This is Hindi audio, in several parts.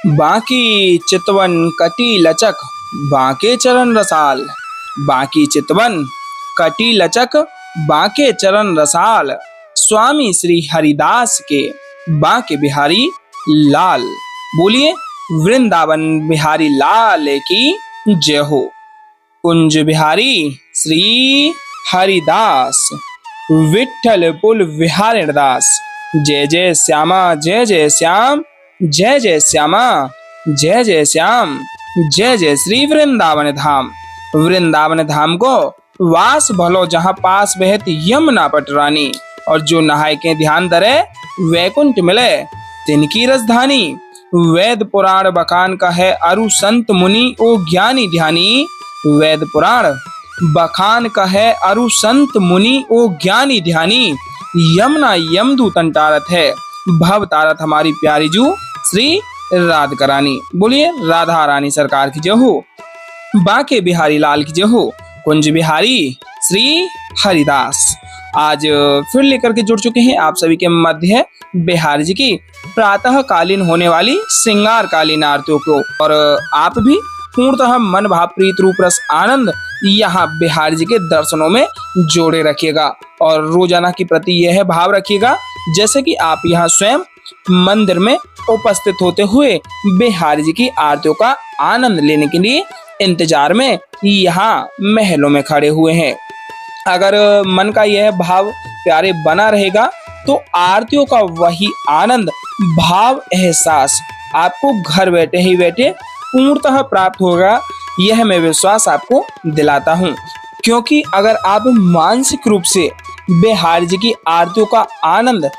बाकी चितवन कटी लचक बाके चरण रसाल। बाकी चितवन कटी लचक बाके चरण रसाल। स्वामी श्री हरिदास के बाके बिहारी लाल। बोलिए वृंदावन बिहारी लाल की जय हो। कुंज बिहारी श्री हरिदास विठ्ठल पुल विहारिणदास। जय जय श्यामा जय जय श्याम जय जय श्यामा जय जय श्याम जय जय श्री वृंदावन धाम। वृंदावन धाम को वास भलो जहाँ पास बहत यमुना पटरानी। और जो नहाय के ध्यान धरे वैकुंठ मिले तिनकी राजधानी। वेद पुराण बखान का है अरु संत मुनि ओ ज्ञानी ध्यानी। वेद पुराण बखान का है अरु संत मुनि ओ ज्ञानी ध्यानी। यमुना यमदूतन तारत है भव तारत हमारी प्यारी जू श्री राधिका रानी। बोलिए राधा रानी सरकार की जय हो। बाके बिहारी लाल की जय हो। कुंज बिहारी श्री हरिदास। आज फिर लेकर के जुड़ चुके हैं आप सभी के मध्य बिहारी जी की प्रातः कालीन होने वाली श्रृंगार कालीन आरतियों को। और आप भी पूर्णतः मन भाव प्रीत रूप रस आनंद यहाँ बिहारी जी के दर्शनों में जोड़े रखिएगा। और रोजाना के प्रति यह भाव रखिएगा जैसे कि आप यहाँ स्वयं मंदिर में उपस्थित होते हुए बिहारी जी की आरतियों का आनंद लेने के लिए इंतजार में यहाँ महलों में खड़े हुए हैं। अगर मन का यह भाव प्यारे बना रहेगा तो आरतियों का वही आनंद भाव एहसास आपको घर बैठे ही बैठे पूर्णतः प्राप्त होगा, यह मैं विश्वास आपको दिलाता हूँ। क्योंकि अगर आप मानसिक रूप से बिहारी जी की आरतियों का आनंद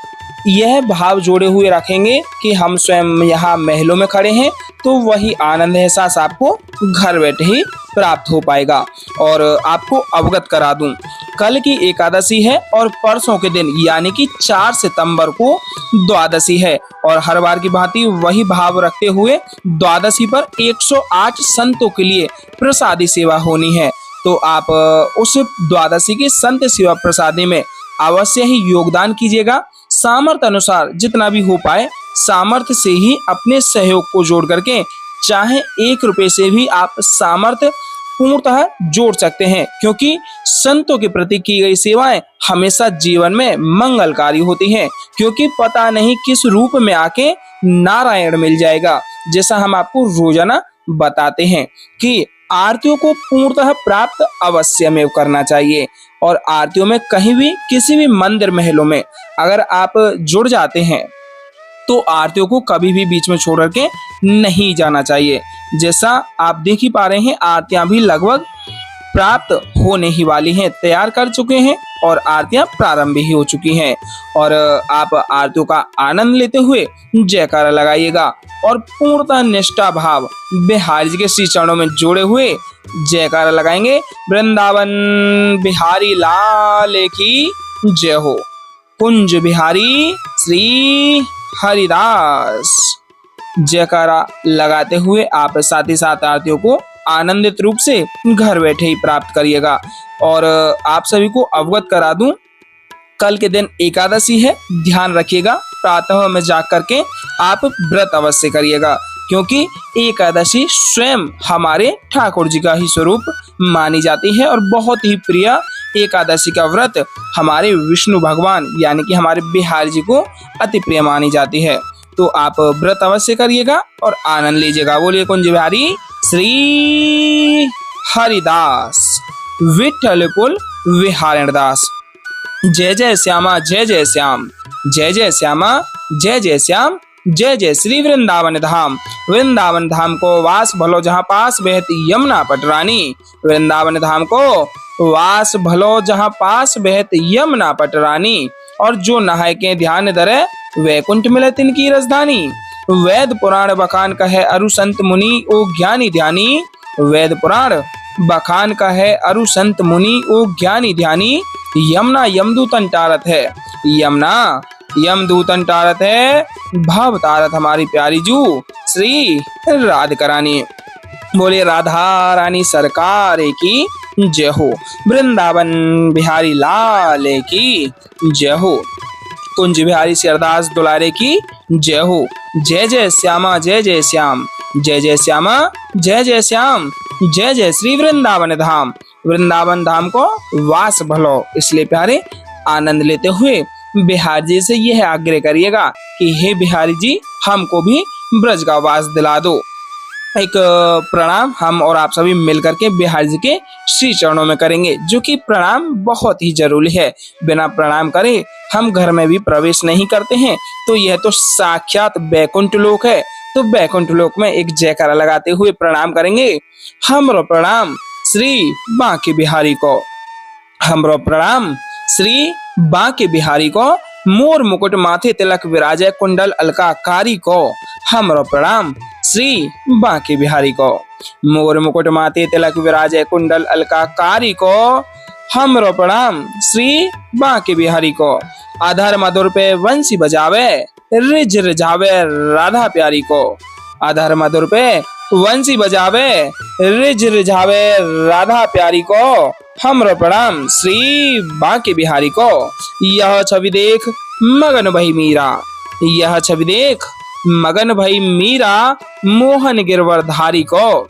यह भाव जोड़े हुए रखेंगे कि हम स्वयं यहाँ महलों में खड़े हैं, तो वही आनंद एहसास आपको घर बैठे ही प्राप्त हो पाएगा। और आपको अवगत करा दूं, कल की एकादशी है और परसों के दिन यानी कि 4 सितंबर को द्वादशी है। और हर बार की भांति वही भाव रखते हुए द्वादशी पर 108 संतों के लिए प्रसादी सेवा होनी है। तो आप उस द्वादशी की संत सेवा प्रसादी में अवश्य ही योगदान कीजिएगा। सामर्थ्य अनुसार जितना भी हो पाए सामर्थ्य से ही अपने सहयोग को जोड़ करके, चाहे 1 रुपए से भी आप सामर्थ्य पूर्णतः जोड़ सकते हैं। क्योंकि संतों के प्रति की गई सेवाएं हमेशा जीवन में मंगलकारी होती हैं। क्योंकि पता नहीं किस रूप में आके नारायण मिल जाएगा। जैसा हम आपको रोजाना बताते हैं कि आरतियों को पूर्णतः प्राप्त अवश्य में करना चाहिए। और आरतियों में कहीं भी किसी भी मंदिर महलों में अगर आप जुड़ जाते हैं तो आरतियों को कभी भी बीच में छोड़ करके नहीं जाना चाहिए। जैसा आप देख ही पा रहे हैं आरतियां भी लगभग प्राप्त होने ही वाली हैं, तैयार कर चुके हैं और आरतियां प्रारंभ ही हो चुकी हैं। और आप आरतियों का आनंद लेते हुए जयकारा लगाइएगा और पूर्णतः निष्ठा भाव बिहारी जी के श्री चरणों में जोड़े हुए जयकारा लगाएंगे। वृंदावन बिहारी लाल की जय हो। कुंज बिहारी श्री हरिदास। जयकारा लगाते हुए आप साथ ही साथ आरतियों को आनंदित रूप से घर बैठे ही प्राप्त करिएगा। और आप सभी को अवगत करा दूं, कल के दिन एकादशी है, ध्यान रखिएगा प्रातः में जाग करके आप व्रत अवश्य करिएगा। क्योंकि एकादशी स्वयं हमारे ठाकुर जी का ही स्वरूप मानी जाती है और बहुत ही प्रिय एकादशी का व्रत हमारे विष्णु भगवान यानी कि हमारे बिहारी जी को अति प्रिय मानी जाती है। तो आप व्रत अवश्य करिएगा और आनंद लीजिएगा। बोलिए कुंज बिहारी श्री हरिदास विठ्ठल कुल विहारिणदास। जय जय श्यामा जय जय श्याम जय जय श्यामा जय जय श्याम जय जय श्री वृंदावन धाम। वृंदावन धाम को वास भलो जहाँ पास बहती यमुना पटरानी। वृंदावन धाम को वास भलो जहाँ पास बहती यमुना पटरानी। और जो नहाय के ध्यान धरे वैकुंठ मिले तिनकी राजधानी। वेद पुराण बखान का है अरु संत मुनि ओ ज्ञानी ध्यानी। वेद पुराण बखान का है अरु संत मुनि ओ ज्ञानी ध्यानी। यमुना यमदूतन तारत है, यमुना यमदूतन तारत है, भव तारत हमारी प्यारी जू श्री राधिका रानी। बोले राधा रानी सरकार की जय हो। वृंदावन बिहारी लाल की जय हो। कुंज बिहारी से अरदास दुलारे की जय हो। जय जय श्यामा जय जय श्याम, जय जय श्यामा जय जय श्याम, जय जय श्री वृंदावन धाम, वृंदावन धाम को वास भलो। इसलिए प्यारे आनंद लेते हुए बिहारी जी से यह आग्रह करिएगा कि हे बिहारी जी, हमको भी ब्रज का वास दिला दो। एक प्रणाम हम और आप सभी मिलकर के बिहारी जी के श्री चरणों में करेंगे, जो कि प्रणाम बहुत ही जरूरी है। बिना प्रणाम करे हम घर में भी प्रवेश नहीं करते हैं, तो यह तो साक्षात बैकुंठ लोक है। तो बैकुंठ लोक में एक जयकारा लगाते हुए प्रणाम करेंगे। हमरो प्रणाम श्री बांके बिहारी को, हमरो प्रणाम श्री बांके बिहारी को, मोर मुकुट माथे तिलक विराजय कुंडल अलकाकारी को। हमरो प्रणाम श्री बांके बिहारी को, मोर मुकुट माथे तिलक विराजय कुंडल अलकाकारी को। हमरो प्रणाम श्री बांके बिहारी को, आधार मधुर पे वंशी बजावे रिझ रिझावे राधा प्यारी को। आधार मधुर पे वंशी बजावे रिझ रिझावे राधा प्यारी को। हमरो प्रणाम श्री बांके बिहारी को। यह छवि देख मगन भई मीरा, यह छवि देख मगन भई मीरा, मोहन गिरवरधारी को।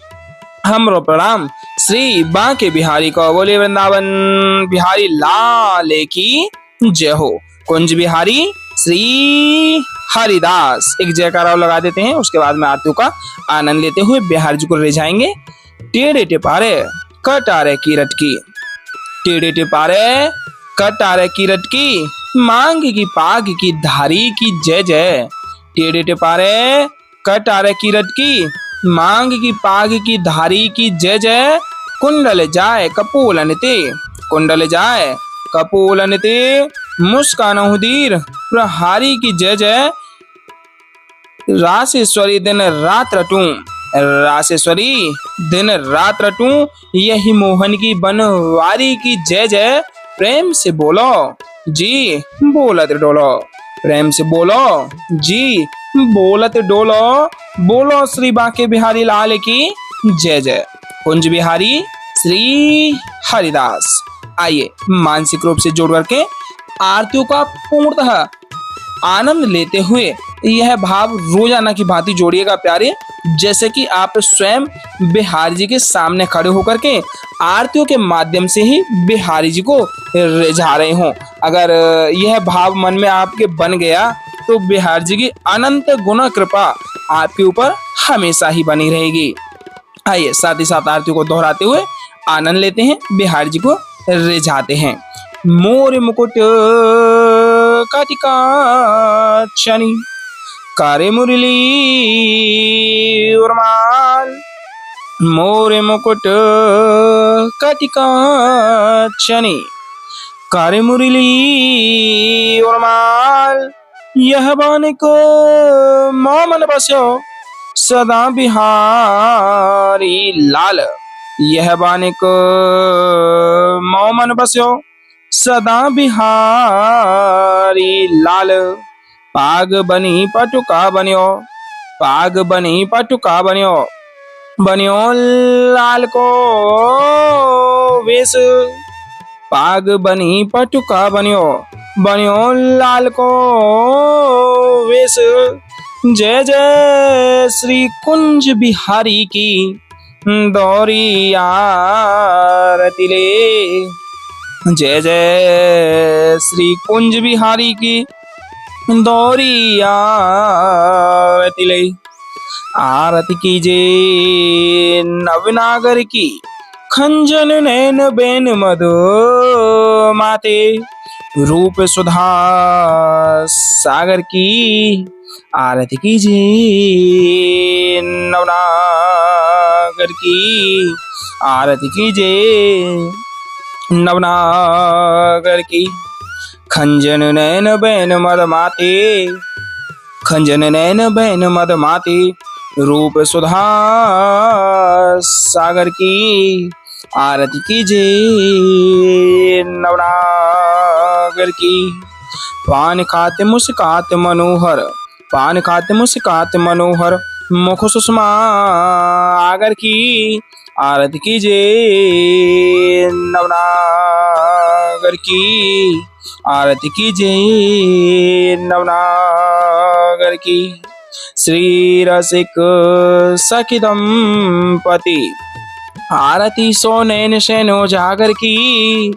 हमरो प्रणाम श्री बांके बिहारी को। बोले वृंदावन बिहारी लाल की जय हो। कुंज बिहारी श्री हरिदास। एक जयकारा लगा देते हैं, उसके बाद में आरतियों का आनंद लेते हुए बिहारी जी को रिझाएंगे। टेढ़े टिपारे कटारे की रटकी, टेढ़े टिपारे कटारे की रटकी, मांग की पाग की धारी की जय जय। टेढ़े टिपारे कटारे की रटकी, मांग की पाग की धारी की जय जय। कुंडल जाए कपोलन ते, कुंडल जाए कपोलन ते, मुस्कान हुदीर प्रहारी की जय जय। रासेश्वरी दिन रात रटूं, रासेश्वरी दिन रात रटूं, यही मोहन की बनवारी की जय जय। प्रेम से बोलो जी बोलत डोलो, प्रेम से बोलो जी बोलत डोलो। बोलो श्री बांके बिहारी लाल की जय जय। कुंज बिहारी श्री हरिदास। आइए मानसिक रूप से जोड़ करके आरतियों का पूर्णतः आनंद लेते हुए यह भाव रोजाना की भांति जोड़िएगा प्यारे, जैसे कि आप स्वयं बिहारी जी के सामने खड़े होकर के आरतियों के माध्यम से ही बिहारी जी को रिझा रहे हों। अगर यह भाव मन में आपके बन गया तो बिहारी जी की अनंत गुण कृपा आपके ऊपर हमेशा ही बनी रहेगी। आइए साथ ही साथ आरती को दोहराते हुए आनंद लेते हैं, बिहारी जी को रिझाते हैं। मोर मुकुट काटिका शनि, कारे मुरली उर्माल, मोर मुकुट काटिका शनि, कारे मुरली उर्माल, यह बान को मोमन बस्यो सदा बिहारी लाल। यह बान को मोमन बस्यो सदा बिहारी लाल। पाग बनी पटुका बनियो, पाग बनी पटुका बनियो, बनियो लाल को वेश। पाग बनी पटुका बनियो, बनियो लाल को वेश। जय जय श्री कुंज बिहारी की दौरी आरती ले, जय जय श्री कुंज बिहारी की दौरी आरती ले। आरती कीजे नवनागर की, खंजन नैन बेन मधु माते, रूप सुधा सागर की। आरती कीजे नवनागर की, आरती कीजे नवनागर की। खंजन नैन बैन मद माते, खंजन नैन बैन मद माते, रूप सुधा सागर की। आरती कीजे नवनागर की। पान खाते मुस्कात मनोहर, पान खाते मुस्कात मनोहर, मुख सुषमा आगर की। आरती कीजे नवनागर की, आरती कीजे नवनागर नवनागर की। श्री रसिक सखी दंपति आरती सो नैन शैनो जागर की।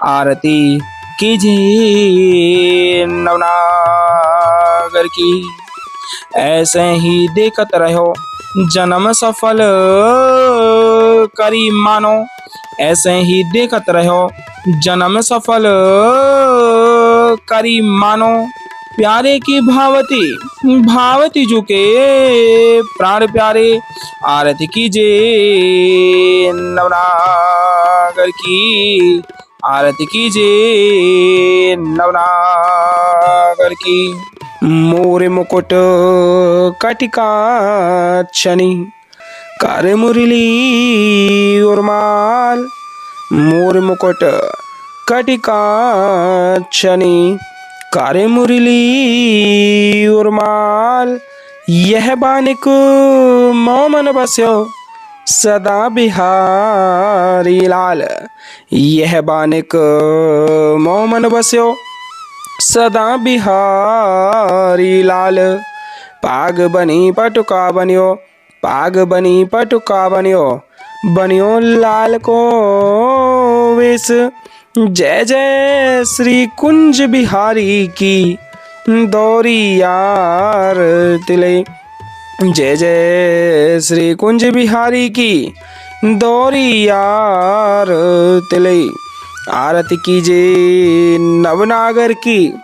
आरती कीजिए नवनागर की। ऐसे ही देखत रहो जन्म सफल करी मानो। ऐसे ही देखत रहो जन्म सफल करी मानो। प्यारे की भावती भावती झुके प्राण प्यारे। आरती कीजिए नवनागर की। आरती कीजिए नवनागर की। मोर मुकुट कटिका छनी कर मुरली उर्माल। मोर मुकुट कटिका छनी कर मुरली उर्माल। यह बानिक मोमन बस्यो सदा बिहारी लाल। यह बानिक मोमन बस्यो सदा बिहारी लाल। पाग बनी पटुका बनियो पाग बनी पटुका बनियो बनियो लाल को वेश। जय जय श्री कुंज बिहारी की दौरी यार तिले। जय जय श्री कुंज बिहारी की दौरी यार तिले। आरती कीजिए नवनागर की।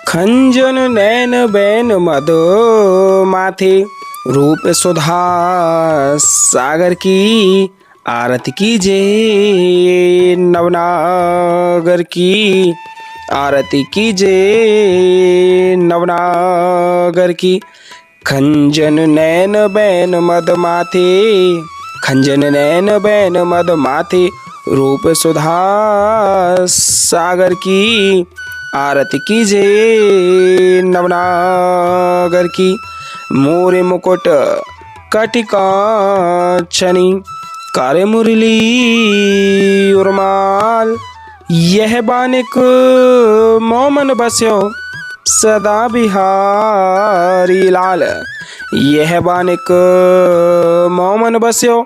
खंजन नैन बैन मधो माथे रूप सुधा सागर की। आरती कीजिए नवनागर की। आरती कीजिए नवनागर की। खंजन नैन बैन मद माथे खंजन नैन बैन मद माथे रूप सुधा सागर की। आरती कीजिए नवनागर की। मोरे मुकुट कटिका छनी कर मुरली उर्माल। यह बानिक मोमन बस्यो सदा बिहारी लाल। यह बानिक मोमन बस्यो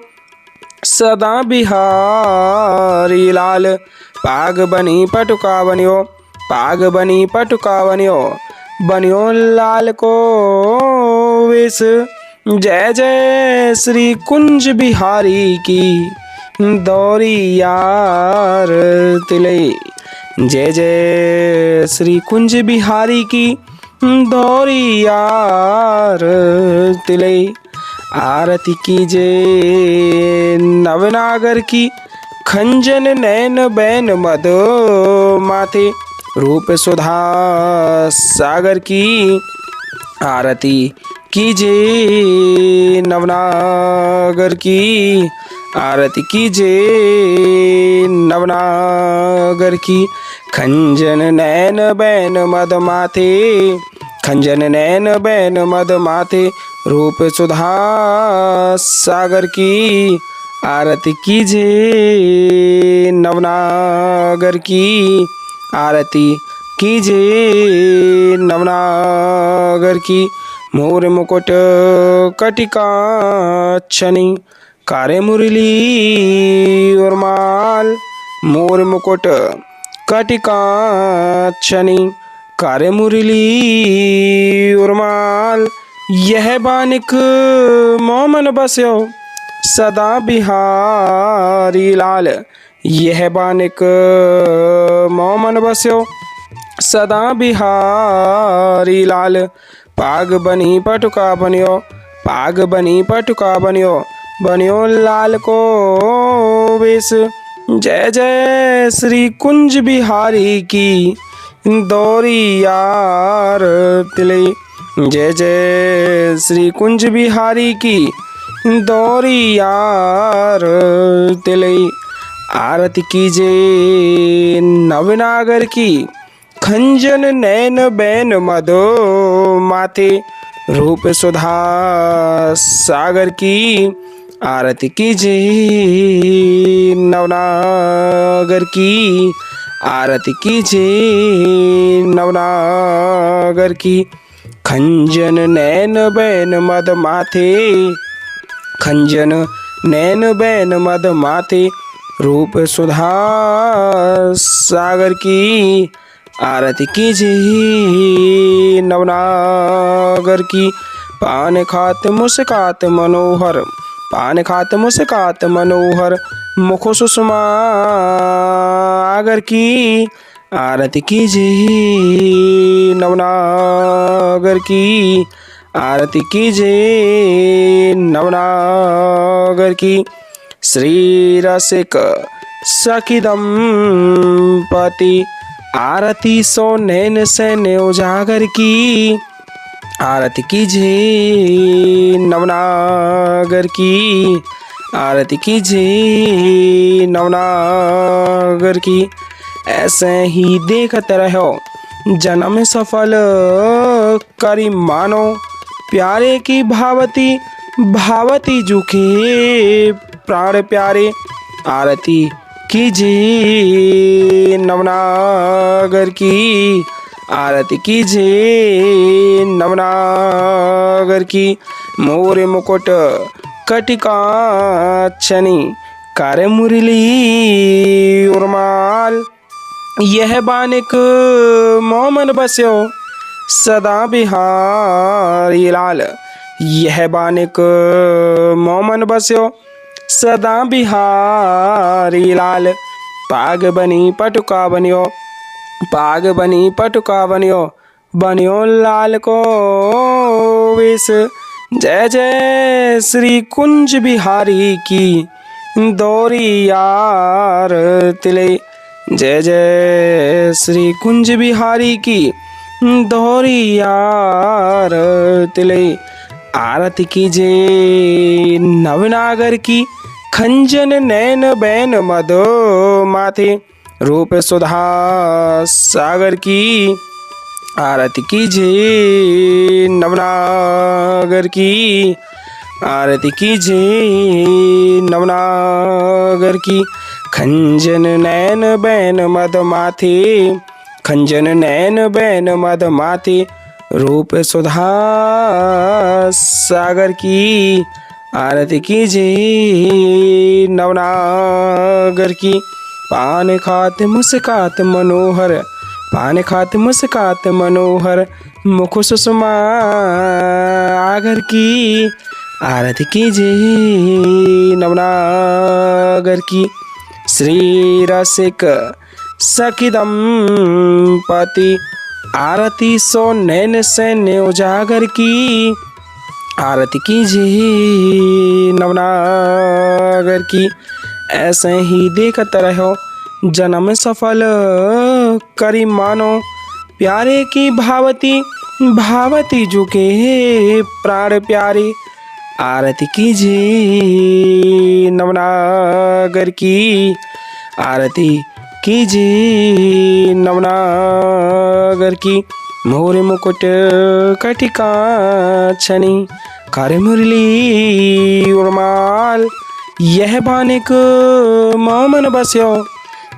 सदा बिहारी लाल। पाग बनी पटुका बनियो पाग बनी पटुका बनियो बनियो लाल को वेश। जय जय श्री कुंज बिहारी की दौरी यार तिले। जय जय श्री कुंज बिहारी की दौरी यार तिले। आरती कीजिए नवनागर की। खंजन नैन बैन मद माथे रूप सुधा सागर की। आरती कीजिए नवनागर की। आरती कीजिए नवनागर की। खंजन नैन बैन मद माथे खंजन नैन बैन मद माथे रूप सुधा सागर की। आरती कीजिए नवनागर की। आरती कीजिए नवनागर की। मोर मुकुट कटिका छनी कारे मुरली उर्माल। मोर मुकुट कटिका छनी कारे मुरली उर्माल। यह बानिक मोमन बस्यो सदा बिहारी लाल। यह बानिक मोमन बस्यो सदा बिहारी लाल। पाग बनी पटुका बनियो पाग बनी पटुका बनियो बनियो लाल को वेश। जय जय श्री कुंज बिहारी की दौरी यार तिले। जय जय श्री कुंज बिहारी की दौरी यार तिले। आरती कीजिए नवनागर की। खंजन नैन बैन मधो माथे रूप सुधा सागर की। आरती कीजिए नवनागर की। आरती कीजिए नवनागर की। खंजन नैन बैन मद माथे, खंजन नैन बैन मद माथे, रूप सुधा सागर की आरती कीजिए नवनागर की। पान खात मुस्कात मनोहर, पान खात मुस्कात मनोहर, मुख सुषमा आगर की आरती कीजिए नवनागर की आरती कीजिए नवनागर की। श्री रसिक सखी दंपति आरती सो नैन सैन्य उजागर की आरती कीजिए नवनागर की आरती कीजिए नवनागर की। ऐसे ही देखते रहो जन्म सफल करी मानो, प्यारे की भावती भावती जुखे प्राण प्यारे आरती कीजिए नवनागर की आरती कीजिए नवनागर की। मोर मुकुट कटिकाक्षनी कार्य मुरली उर्माल, यह बानिक मोमन बस्यो सदा बिहारी लाल, यह बानिक मोमन बस्यो सदा बिहारी लाल। पाग बनी पटुका बनियो, पाग बनी पटुका बनियो, बनियो लाल को वेश। जय जय श्री कुंज बिहारी की दौरी यार तिले, जय जय श्री कुंज बिहारी की दौरी यार तिले। आरती कीजिए नवनागर की, खंजन नैन बैन मद माथे, रूप सुधा सागर की आरती कीजिए नवनागर की आरती कीजिए नवनागर की। खंजन नैन बैन मद माथे, खंजन नैन बैन मद माथे, रूप सुधा सागर की आरती कीजिए नवनागर की। पान खात मुस्कात मनोहर, पान खात मुस्कात मनोहर, मुख सुषमा आगर की आरती कीजिए नवनागर की। श्री रसिक सखी दंपति आरती सो नैन सैन्य उजागर की आरती कीजिए नवनागर की। ऐसे ही देखते रहो जन्म सफल करी मानो, प्यारे की भावती भावती जुके प्राण प्यारे आरती कीजिए नवनागर की आरती कीजिए नवनागर की। मोर मुकुट कटिकाक्षनी कार्य मुरली उर्माल, यह बानिक मोमन बस्यो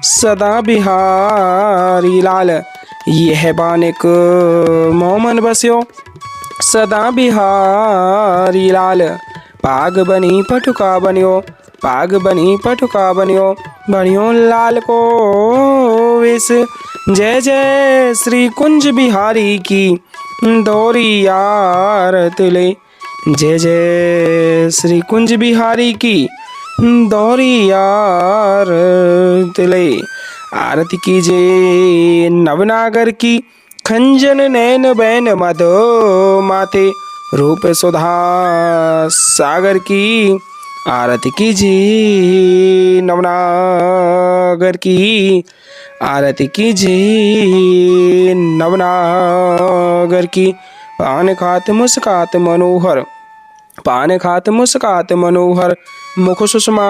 सदा बिहारी लाल, यह बानिक मोमन बस्यो सदा बिहारी लाल। पाग बनी पटुका बनियो, पाग बनी पटुका बनियो, बनियो लाल को वेश। जय जय श्री कुंज बिहारी की दौरी यार तिले, जय जय श्री कुंज बिहारी की दौरी यार तिले। आरती कीजिए नवनागर की, खंजन नैन बैन मद माथे, रूप सुधा सागर की आरती कीजिए नवनागर की आरती कीजिए नवनागर की। पान खात मुस्कात मनोहर, पान खात मुस्कात मनोहर, मुख सुषमा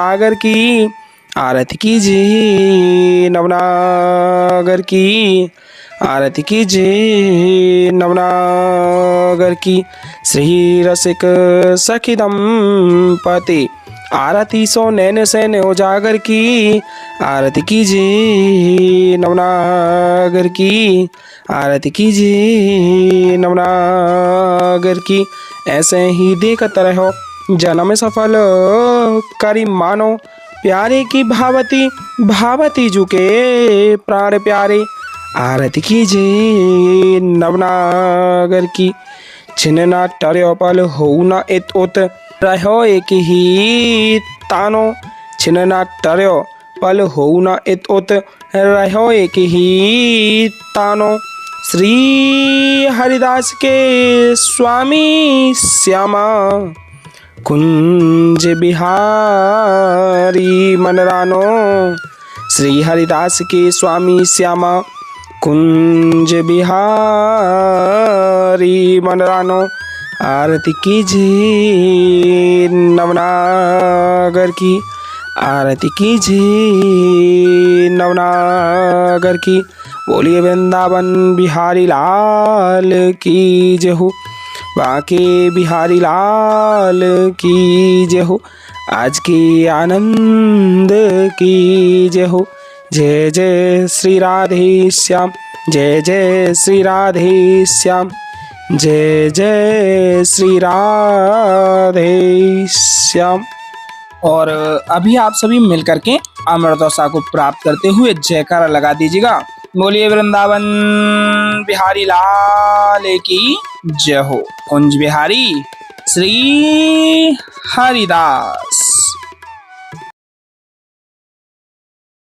आगर की आरती कीजिए नवनागर की आरती कीजिए नवनागर की। श्री रसिक सखी दंपति आरती सो नैन सैन्य उजागर की आरती कीजिए नवनागर की, आरती कीजिए नवनागर की। ऐसे ही देखते रहो जन्म सफल करी मानो, प्यारे की भावती भावती जुके प्राण प्यारे। आरती कीजिए नवनागर की, छिन्न टर्यो पल हो न इत उत रहो एक ही तानो, छिन्न टर्यो पल हो न इत उत रहो एक ही तानो। श्री हरिदास के स्वामी श्यामा कुंज बिहारी मनरानो, श्री हरिदास के स्वामी श्यामा कुंज बिहारी मनरानो। आरती कीजिए नवनागर की, आरती कीजिए नवनागर की। बोलिए वृंदावन बिहारी लाल की जय हो, बांके बिहारी लाल की जय हो, आज के आनंद की जय हो। जय जय श्री राधे श्याम, जय जय श्री राधे श्याम, जय जय श्री राधे श्याम। और अभी आप सभी मिलकर के अमृतोसा को प्राप्त करते हुए जयकारा लगा दीजिएगा। बोलिए वृंदावन बिहारी लाल की जय हो। कुंज बिहारी श्री हरिदास।